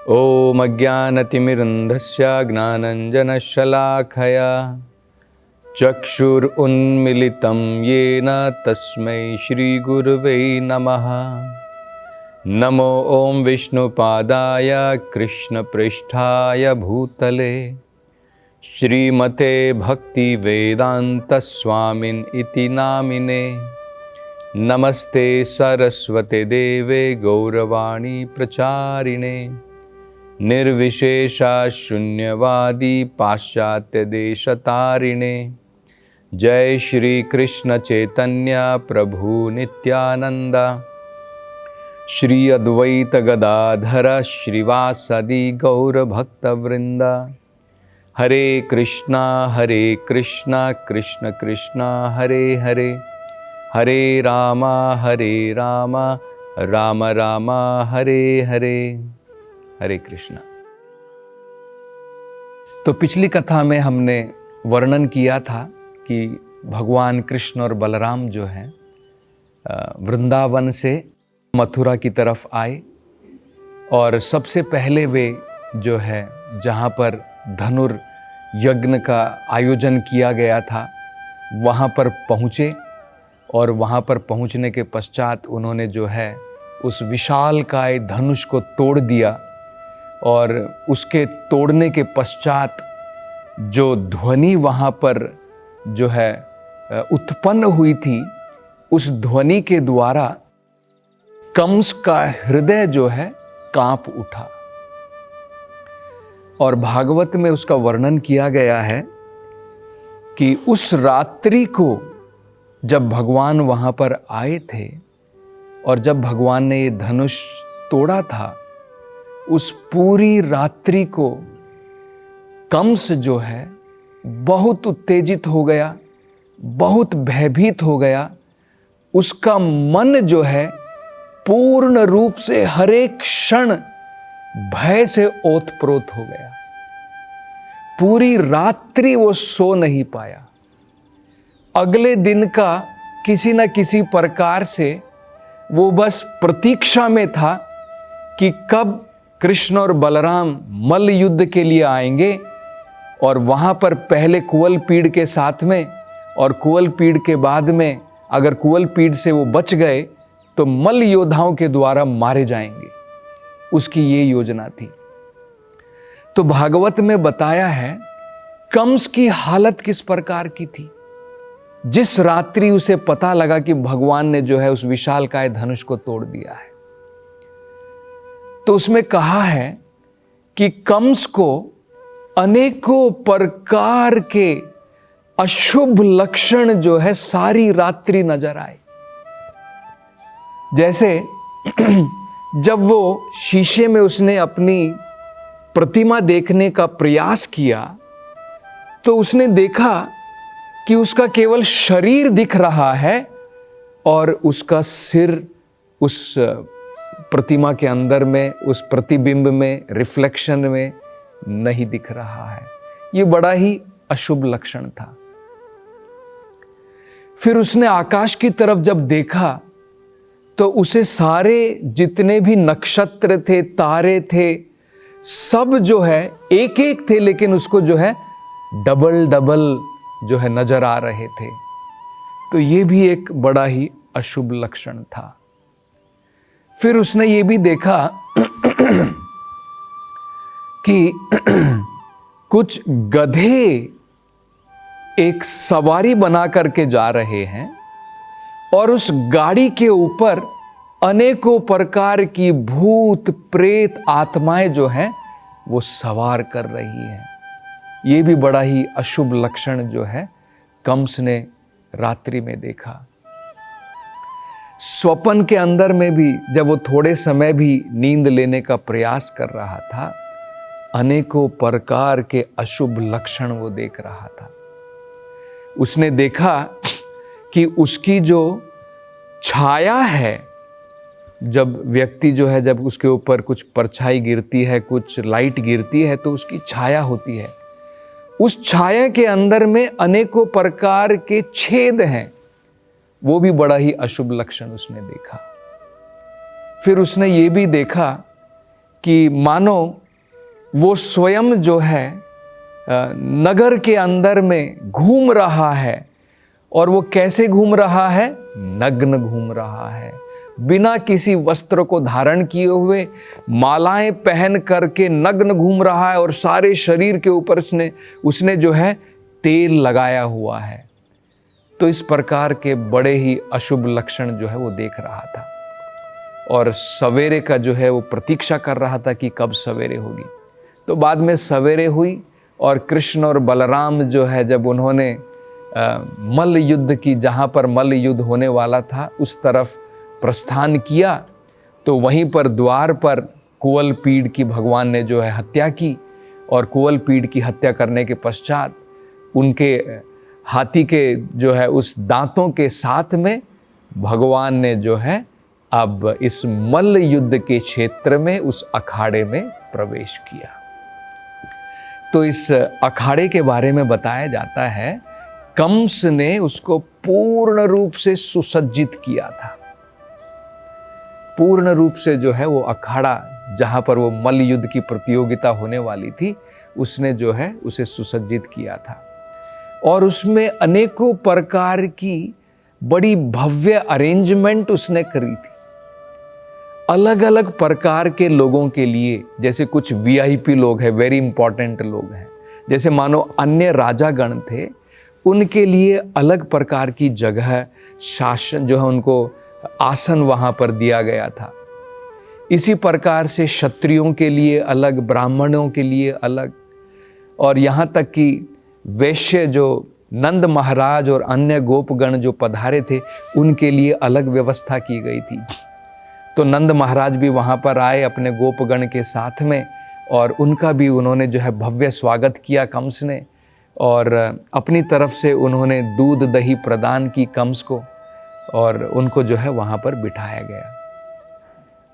ॐ अज्ञानतिमिरन्धस्य ज्ञानञ्जनशलाखया चक्षुरुन्मिलितं येन तस्मै श्रीगुरुवे नमः। नमो ॐ विष्णुपादाय कृष्णपृष्ठाय भूतले श्रीमते भक्तिवेदान्तस्वामिन् इति नामिने। नमस्ते सरस्वते देवे गौरवाणी प्रचारिणे निर्विशेषा शून्यवादी पाश्चात्य देशतारिणे। जय श्री कृष्ण चैतन्य प्रभु नित्यानंद श्री अद्वैत गदाधर श्रीवासदि गौर भक्तवृंद। हरे कृष्णा कृष्ण कृष्णा हरे हरे, हरे राम राम राम हरे हरे। हरे कृष्णा। तो पिछली कथा में हमने वर्णन किया था कि भगवान कृष्ण और बलराम जो हैं वृंदावन से मथुरा की तरफ आए और सबसे पहले वे जो है जहाँ पर धनुर्यज्ञ का आयोजन किया गया था वहाँ पर पहुँचे और वहाँ पर पहुँचने के पश्चात उन्होंने जो है उस विशालकाय धनुष को तोड़ दिया और उसके तोड़ने के पश्चात जो ध्वनि वहाँ पर जो है उत्पन्न हुई थी, उस ध्वनि के द्वारा कंस का हृदय जो है कांप उठा। और भागवत में उसका वर्णन किया गया है कि उस रात्रि को जब भगवान वहाँ पर आए थे और जब भगवान ने ये धनुष तोड़ा था, उस पूरी रात्रि को कंस जो है बहुत उत्तेजित हो गया, बहुत भयभीत हो गया। उसका मन जो है पूर्ण रूप से हर एक क्षण भय से ओतप्रोत हो गया। पूरी रात्रि वो सो नहीं पाया। अगले दिन का किसी न किसी प्रकार से वो बस प्रतीक्षा में था कि कब कृष्ण और बलराम मल्ल युद्ध के लिए आएंगे और वहाँ पर पहले कुवल पीड़ के साथ में और कुवल पीड़ के बाद में अगर कुवल पीड़ से वो बच गए तो मल्ल योद्धाओं के द्वारा मारे जाएंगे। उसकी ये योजना थी। तो भागवत में बताया है कंस की हालत किस प्रकार की थी। जिस रात्रि उसे पता लगा कि भगवान ने जो है उस विशालकाय धनुष को तोड़ दिया है, तो उसमें कहा है कि कंस को अनेकों प्रकार के अशुभ लक्षण जो है सारी रात्रि नजर आए। जैसे जब वो शीशे में उसने अपनी प्रतिमा देखने का प्रयास किया तो उसने देखा कि उसका केवल शरीर दिख रहा है और उसका सिर उस प्रतिमा के अंदर में, उस प्रतिबिंब में, रिफ्लेक्शन में नहीं दिख रहा है। ये बड़ा ही अशुभ लक्षण था। फिर उसने आकाश की तरफ जब देखा तो उसे सारे जितने भी नक्षत्र थे, तारे थे, सब जो है एक एक थे, लेकिन उसको जो है डबल डबल जो है नजर आ रहे थे। तो ये भी एक बड़ा ही अशुभ लक्षण था। फिर उसने ये भी देखा कि कुछ गधे एक सवारी बना करके जा रहे हैं और उस गाड़ी के ऊपर अनेकों प्रकार की भूत प्रेत आत्माएं जो हैं वो सवार कर रही हैं। ये भी बड़ा ही अशुभ लक्षण जो है कंस ने रात्रि में देखा। स्वप्न के अंदर में भी जब वो थोड़े समय भी नींद लेने का प्रयास कर रहा था, अनेकों प्रकार के अशुभ लक्षण वो देख रहा था। उसने देखा कि उसकी जो छाया है, जब व्यक्ति जो है जब उसके ऊपर कुछ परछाई गिरती है, कुछ लाइट गिरती है तो उसकी छाया होती है। उस छाया के अंदर में अनेकों प्रकार के छेद हैं। वो भी बड़ा ही अशुभ लक्षण उसने देखा। फिर उसने ये भी देखा कि मानो वो स्वयं जो है नगर के अंदर में घूम रहा है। और वो कैसे घूम रहा है? नग्न घूम रहा है, बिना किसी वस्त्र को धारण किए हुए, मालाएं पहन करके नग्न घूम रहा है और सारे शरीर के ऊपर उसने जो है तेल लगाया हुआ है। तो इस प्रकार के बड़े ही अशुभ लक्षण जो है वो देख रहा था और सवेरे का जो है वो प्रतीक्षा कर रहा था कि कब सवेरे होगी। तो बाद में सवेरे हुई और कृष्ण और बलराम जो है जब उन्होंने मल्ल युद्ध की, जहाँ पर मल्ल युद्ध होने वाला था उस तरफ प्रस्थान किया, तो वहीं पर द्वार पर कुवलपीड़ की भगवान ने जो है हत्या की। और कुवलपीड़ की हत्या करने के पश्चात उनके हाथी के जो है उस दांतों के साथ में भगवान ने जो है अब इस मल्ल युद्ध के क्षेत्र में उस अखाड़े में प्रवेश किया। तो इस अखाड़े के बारे में बताया जाता है कंस ने उसको पूर्ण रूप से सुसज्जित किया था। पूर्ण रूप से जो है वो अखाड़ा जहां पर वो मल्ल युद्ध की प्रतियोगिता होने वाली थी, उसने जो है उसे सुसज्जित किया था और उसमें अनेकों प्रकार की बड़ी भव्य अरेंजमेंट उसने करी थी। अलग अलग प्रकार के लोगों के लिए, जैसे कुछ वीआईपी लोग हैं, वेरी इंपॉर्टेंट लोग हैं, जैसे मानो अन्य राजागण थे, उनके लिए अलग प्रकार की जगह, शासन जो है उनको आसन वहाँ पर दिया गया था। इसी प्रकार से क्षत्रियों के लिए अलग, ब्राह्मणों के लिए अलग, और यहाँ तक कि वैश्य जो नंद महाराज और अन्य गोपगण जो पधारे थे उनके लिए अलग व्यवस्था की गई थी। तो नंद महाराज भी वहाँ पर आए अपने गोपगण के साथ में और उनका भी उन्होंने जो है भव्य स्वागत किया कंस ने, और अपनी तरफ से उन्होंने दूध दही प्रदान की कंस को और उनको जो है वहाँ पर बिठाया गया।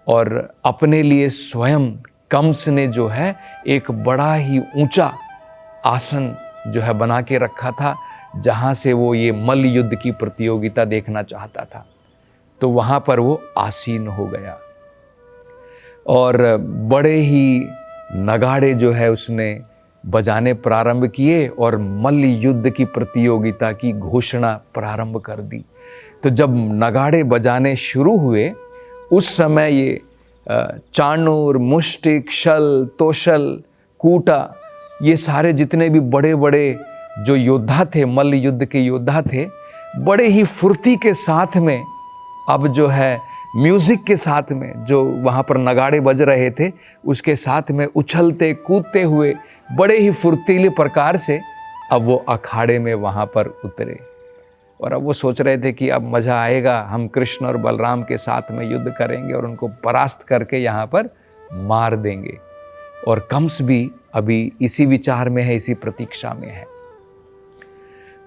और अपने लिए स्वयं कंस ने जो है एक बड़ा ही ऊंचा आसन जो है बना के रखा था, जहाँ से वो ये मल्ल युद्ध की प्रतियोगिता देखना चाहता था। तो वहाँ पर वो आसीन हो गया और बड़े ही नगाड़े जो है उसने बजाने प्रारंभ किए और मल्ल युद्ध की प्रतियोगिता की घोषणा प्रारंभ कर दी। तो जब नगाड़े बजाने शुरू हुए उस समय ये चाणूर, मुष्टिक, शल, तोशल, कूटा, ये सारे जितने भी बड़े बड़े जो योद्धा थे, मल्ल युद्ध के योद्धा थे, बड़े ही फुर्ती के साथ में अब जो है म्यूज़िक के साथ में जो वहाँ पर नगाड़े बज रहे थे उसके साथ में उछलते कूदते हुए बड़े ही फुर्तीले प्रकार से अब वो अखाड़े में वहाँ पर उतरे। और अब वो सोच रहे थे कि अब मज़ा आएगा, हम कृष्ण और बलराम के साथ में युद्ध करेंगे और उनको परास्त करके यहाँ पर मार देंगे। और कंस भी अभी इसी विचार में है, इसी प्रतीक्षा में है।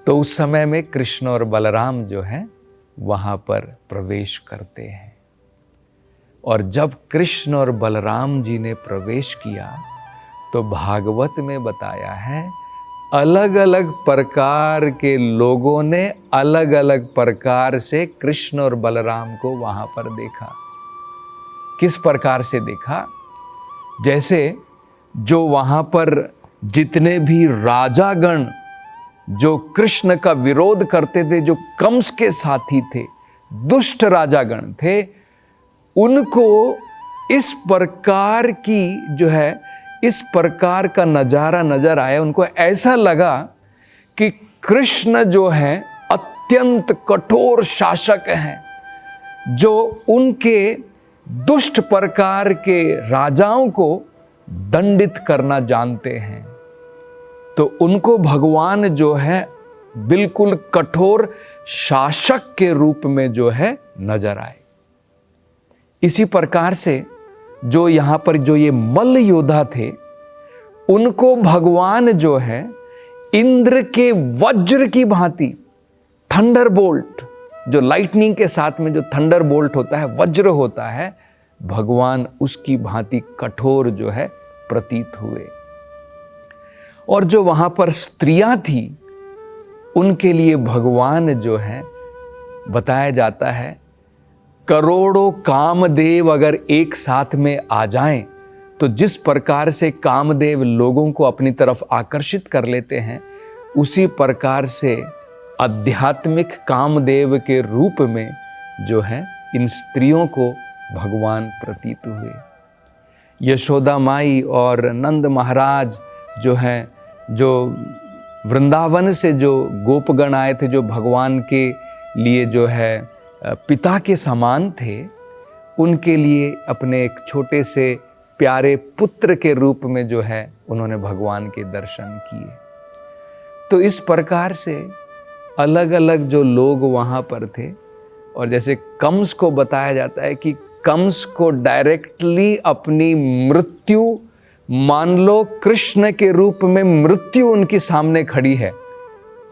तो उस समय में कृष्ण और बलराम जो है वहाँ पर प्रवेश करते हैं। और जब कृष्ण और बलराम जी ने प्रवेश किया तो भागवत में बताया है अलग अलग प्रकार के लोगों ने अलग अलग प्रकार से कृष्ण और बलराम को वहाँ पर देखा। किस प्रकार से देखा? जैसे जो वहाँ पर जितने भी राजागण जो कृष्ण का विरोध करते थे, जो कंस के साथी थे, दुष्ट राजागण थे, उनको इस प्रकार की जो है इस प्रकार का नज़ारा नजर आया। उनको ऐसा लगा कि कृष्ण जो है अत्यंत कठोर शासक हैं, जो उनके दुष्ट प्रकार के राजाओं को दंडित करना जानते हैं। तो उनको भगवान जो है बिल्कुल कठोर शासक के रूप में जो है नजर आए। इसी प्रकार से जो यहाँ पर जो ये मल्ल योद्धा थे उनको भगवान जो है इंद्र के वज्र की भांति, थंडर बोल्ट, जो लाइटनिंग के साथ में जो थंडर बोल्ट होता है, वज्र होता है, भगवान उसकी भांति कठोर जो है प्रतीत हुए। और जो वहां पर स्त्रियां थी उनके लिए भगवान जो है बताया जाता है करोड़ों कामदेव अगर एक साथ में आ जाएं तो तो जिस प्रकार से कामदेव लोगों को अपनी तरफ आकर्षित कर लेते हैं, उसी प्रकार से आध्यात्मिक कामदेव के रूप में जो है इन स्त्रियों को भगवान प्रतीत हुए। यशोदा माई और नंद महाराज जो हैं, जो वृंदावन से जो गोपगण आए थे, जो भगवान के लिए जो है पिता के समान थे, उनके लिए अपने एक छोटे से प्यारे पुत्र के रूप में जो है उन्होंने भगवान के दर्शन किए। तो इस प्रकार से अलग अलग जो लोग वहाँ पर थे, और जैसे कंस को बताया जाता है कि कंस को डायरेक्टली अपनी मृत्यु मान लो कृष्ण के रूप में मृत्यु उनके सामने खड़ी है,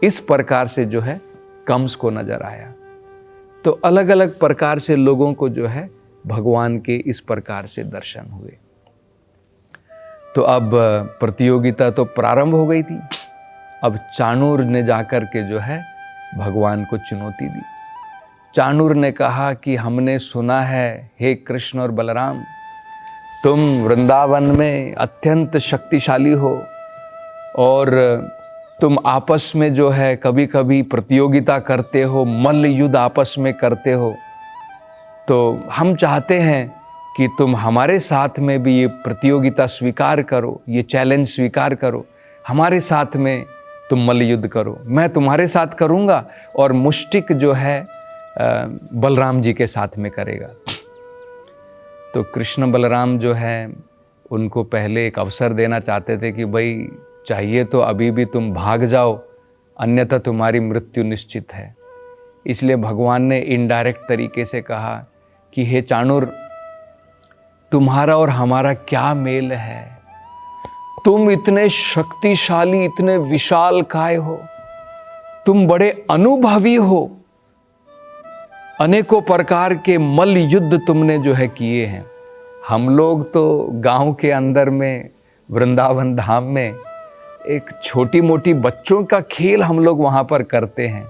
इस प्रकार से जो है कंस को नजर आया। तो अलग अलग प्रकार से लोगों को जो है भगवान के इस प्रकार से दर्शन हुए। तो अब प्रतियोगिता तो प्रारंभ हो गई थी। अब चाणूर ने जाकर के जो है भगवान को चुनौती दी। चाणूर ने कहा कि हमने सुना है हे कृष्ण और बलराम, तुम वृंदावन में अत्यंत शक्तिशाली हो और तुम आपस में जो है कभी कभी प्रतियोगिता करते हो, मल्ल युद्ध आपस में करते हो। तो हम चाहते हैं कि तुम हमारे साथ में भी ये प्रतियोगिता स्वीकार करो, ये चैलेंज स्वीकार करो, हमारे साथ में तुम मल्ल युद्ध करो। मैं तुम्हारे साथ करूँगा और मुष्टिक जो है बलराम जी के साथ में करेगा। तो कृष्ण बलराम जो है उनको पहले एक अवसर देना चाहते थे कि भाई चाहिए तो अभी भी तुम भाग जाओ, अन्यथा तुम्हारी मृत्यु निश्चित है। इसलिए भगवान ने इनडायरेक्ट तरीके से कहा कि हे चाणूर, तुम्हारा और हमारा क्या मेल है? तुम इतने शक्तिशाली, इतने विशालकाय हो, तुम बड़े अनुभवी हो, अनेकों प्रकार के मल्ल युद्ध तुमने जो है किए हैं। हम लोग तो गांव के अंदर में वृंदावन धाम में एक छोटी मोटी बच्चों का खेल हम लोग वहाँ पर करते हैं।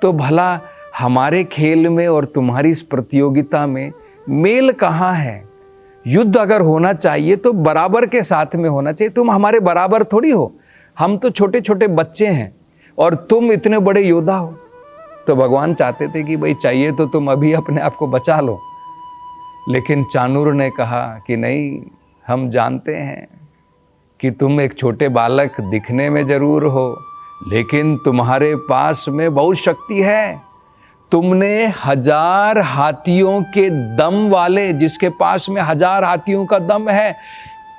तो भला हमारे खेल में और तुम्हारी इस प्रतियोगिता में मेल कहाँ है? युद्ध अगर होना चाहिए तो बराबर के साथ में होना चाहिए। तुम हमारे बराबर थोड़ी हो, हम तो छोटे छोटे बच्चे हैं और तुम इतने बड़े योद्धा हो। तो भगवान चाहते थे कि भाई चाहिए तो तुम अभी अपने आप को बचा लो। लेकिन चाणूर ने कहा कि नहीं, हम जानते हैं कि तुम एक छोटे बालक दिखने में जरूर हो, लेकिन तुम्हारे पास में बहुत शक्ति है। तुमने 1000 हाथियों के दम वाले, जिसके पास में 1000 हाथियों का दम है,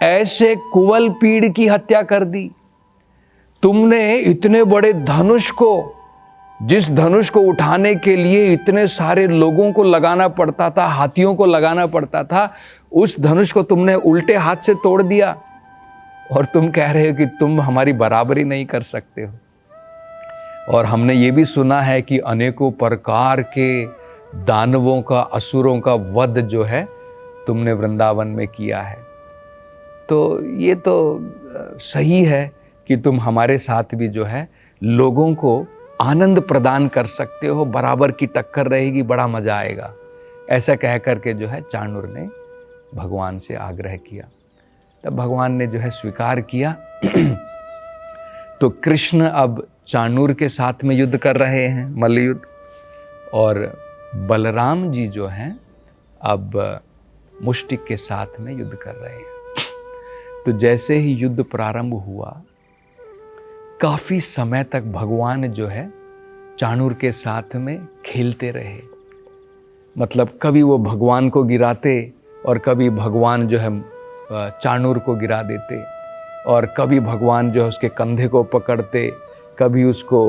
ऐसे कुंवल पीड़ की हत्या कर दी। तुमने इतने बड़े धनुष को, जिस धनुष को उठाने के लिए इतने सारे लोगों को लगाना पड़ता था, हाथियों को लगाना पड़ता था, उस धनुष को तुमने उल्टे हाथ से तोड़ दिया और तुम कह रहे हो कि तुम हमारी बराबरी नहीं कर सकते हो। और हमने ये भी सुना है कि अनेकों प्रकार के दानवों का, असुरों का वध जो है तुमने वृंदावन में किया है। तो ये तो सही है कि तुम हमारे साथ भी जो है लोगों को आनंद प्रदान कर सकते हो, बराबर की टक्कर रहेगी, बड़ा मजा आएगा। ऐसा कह करके जो है चाणूर ने भगवान से आग्रह किया। तब भगवान ने जो है स्वीकार किया। तो कृष्ण अब चाणूर के साथ में युद्ध कर रहे हैं, मल्ल युद्ध, और बलराम जी जो हैं अब मुष्टिक के साथ में युद्ध कर रहे हैं। तो जैसे ही युद्ध प्रारंभ हुआ, काफी समय तक भगवान जो है चाणूर के साथ में खेलते रहे। मतलब कभी वो भगवान को गिराते और कभी भगवान जो है चाणूर को गिरा देते, और कभी भगवान जो है उसके कंधे को पकड़ते, कभी उसको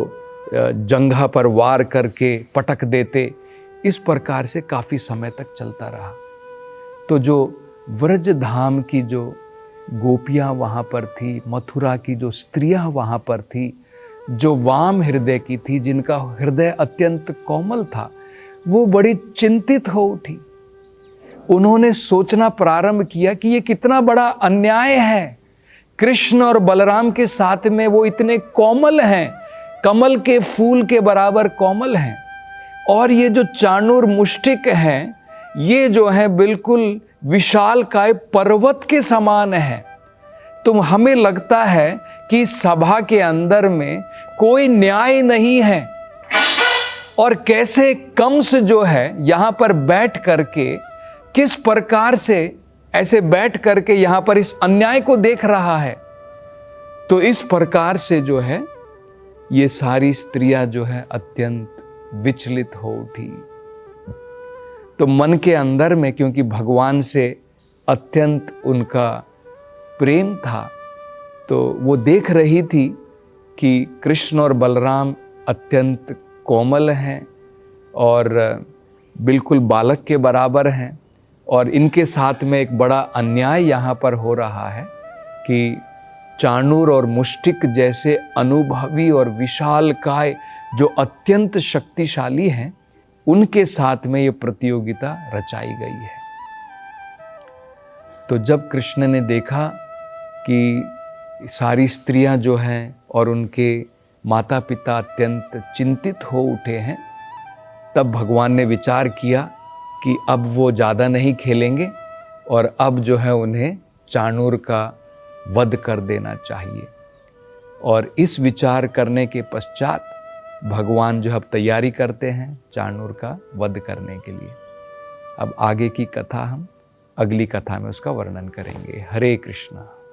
जंघा पर वार करके पटक देते। इस प्रकार से काफ़ी समय तक चलता रहा। तो जो व्रज धाम की जो गोपियाँ वहाँ पर थी, मथुरा की जो स्त्रियाँ वहाँ पर थी, जो वाम हृदय की थी, जिनका हृदय अत्यंत कोमल था, वो बड़ी चिंतित हो उठी। उन्होंने सोचना प्रारंभ किया कि ये कितना बड़ा अन्याय है। कृष्ण और बलराम के साथ में वो इतने कोमल हैं, कमल के फूल के बराबर कोमल हैं, और ये जो चाणूर मुष्टिक हैं, ये जो है बिल्कुल विशालकाय पर्वत के समान है। तो हमें लगता है कि सभा के अंदर में कोई न्याय नहीं है, और कैसे कंस जो है यहाँ पर बैठ करके किस प्रकार से ऐसे बैठ करके यहाँ पर इस अन्याय को देख रहा है। तो इस प्रकार से जो है ये सारी स्त्रियां जो है अत्यंत विचलित हो उठी। तो मन के अंदर में, क्योंकि भगवान से अत्यंत उनका प्रेम था, तो वो देख रही थी कि कृष्ण और बलराम अत्यंत कोमल हैं और बिल्कुल बालक के बराबर हैं, और इनके साथ में एक बड़ा अन्याय यहाँ पर हो रहा है कि चाणूर और मुष्टिक जैसे अनुभवी और विशालकाय जो अत्यंत शक्तिशाली हैं, उनके साथ में ये प्रतियोगिता रचाई गई है। तो जब कृष्ण ने देखा कि सारी स्त्रियां जो हैं और उनके माता पिता अत्यंत चिंतित हो उठे हैं, तब भगवान ने विचार किया कि अब वो ज़्यादा नहीं खेलेंगे और अब जो है उन्हें चाणूर का वध कर देना चाहिए। और इस विचार करने के पश्चात भगवान जो अब तैयारी करते हैं चाणूर का वध करने के लिए। अब आगे की कथा हम अगली कथा में उसका वर्णन करेंगे। हरे कृष्णा।